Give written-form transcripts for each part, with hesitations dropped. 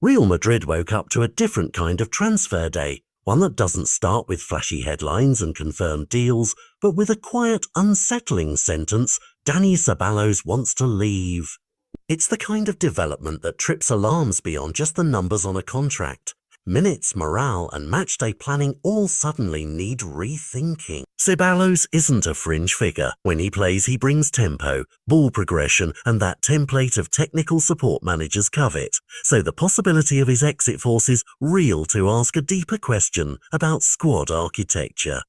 Real Madrid woke up to a different kind of transfer day, one that doesn't start with flashy headlines and confirmed deals, but with a quiet, unsettling sentence, "Dani Ceballos wants to leave." It's the kind of development that trips alarms beyond just the numbers on a contract. Minutes, morale, and matchday planning all suddenly need rethinking. Ceballos isn't a fringe figure. When he plays, he brings tempo, ball progression, and that template of technical support managers covet. So the possibility of his exit forces real to ask a deeper question about squad architecture.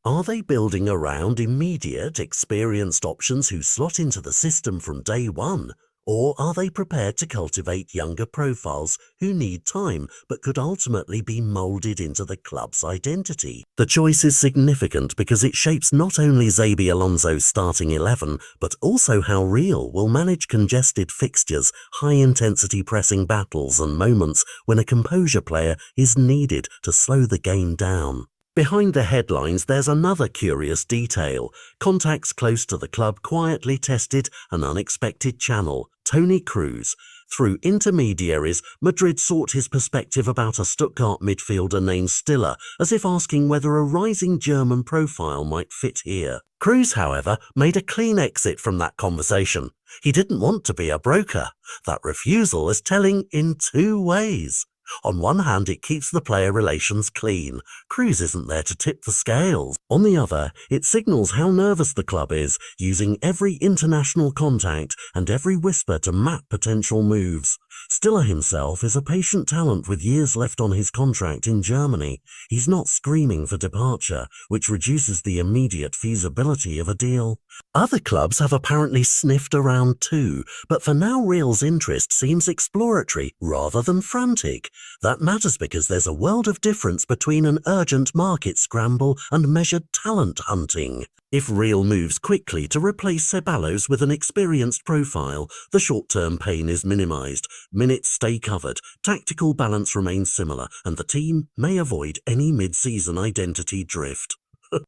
Are they building around immediate, experienced options who slot into the system from day one? Or are they prepared to cultivate younger profiles who need time but could ultimately be moulded into the club's identity? The choice is significant because it shapes not only Xabi Alonso's starting 11, but also how Real will manage congested fixtures, high-intensity pressing battles and moments when a composure player is needed to slow the game down. Behind the headlines, there's another curious detail. Contacts close to the club quietly tested an unexpected channel, Toni Kroos. Through intermediaries, Madrid sought his perspective about a Stuttgart midfielder named Stiller, as if asking whether a rising German profile might fit here. Kroos, however, made a clean exit from that conversation. He didn't want to be a broker. That refusal is telling in two ways. On one hand, it keeps the player relations clean. Kroos isn't there to tip the scales. On the other, it signals how nervous the club is, using every international contact and every whisper to map potential moves. Stiller himself is a patient talent with years left on his contract in Germany. He's not screaming for departure, which reduces the immediate feasibility of a deal. Other clubs have apparently sniffed around too, but for now Real's interest seems exploratory rather than frantic. That matters because there's a world of difference between an urgent market scramble and measured talent hunting. If Real moves quickly to replace Ceballos with an experienced profile, the short-term pain is minimized, minutes stay covered, tactical balance remains similar, and the team may avoid any mid-season identity drift.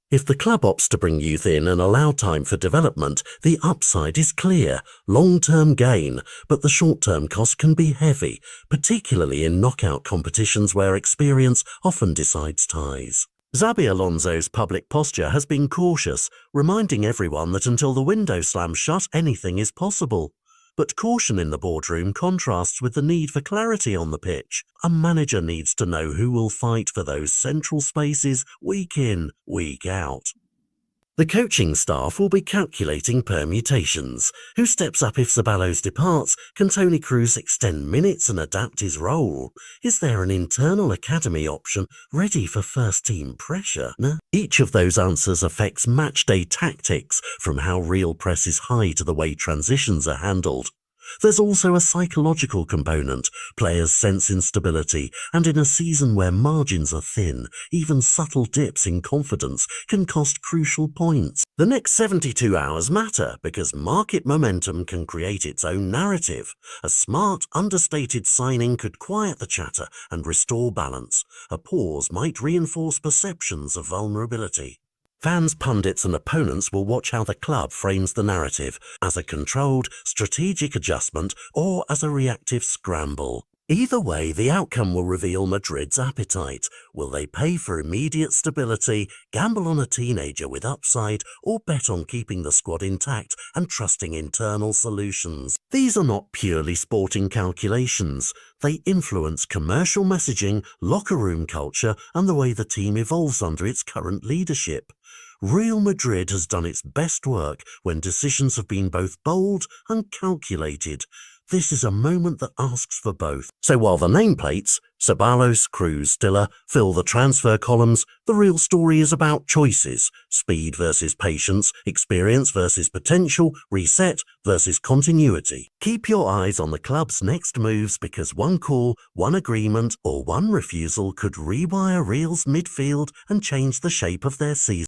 If the club opts to bring youth in and allow time for development, the upside is clear, long-term gain, but the short-term cost can be heavy, particularly in knockout competitions where experience often decides ties. Xabi Alonso's public posture has been cautious, reminding everyone that until the window slams shut, anything is possible. But caution in the boardroom contrasts with the need for clarity on the pitch. A manager needs to know who will fight for those central spaces week in, week out. The coaching staff will be calculating permutations. Who steps up if Ceballos departs? Can Toni Kroos extend minutes and adapt his role? Is there an internal academy option ready for first-team pressure? Each of those answers affects matchday tactics, from how Real presses high to the way transitions are handled. There's also a psychological component. Players sense instability, and in a season where margins are thin, even subtle dips in confidence can cost crucial points. The next 72 hours matter because market momentum can create its own narrative. A smart, understated signing could quiet the chatter and restore balance. A pause might reinforce perceptions of vulnerability. Fans, pundits and opponents will watch how the club frames the narrative, as a controlled, strategic adjustment or as a reactive scramble. Either way, the outcome will reveal Madrid's appetite. Will they pay for immediate stability, gamble on a teenager with upside, or bet on keeping the squad intact and trusting internal solutions? These are not purely sporting calculations. They influence commercial messaging, locker room culture, and the way the team evolves under its current leadership. Real Madrid has done its best work when decisions have been both bold and calculated. This is a moment that asks for both. So while the nameplates, Ceballos, Kroos, Stiller, fill the transfer columns, the real story is about choices. Speed versus patience, experience versus potential, reset versus continuity. Keep your eyes on the club's next moves because one call, one agreement, or one refusal could rewire Real's midfield and change the shape of their season.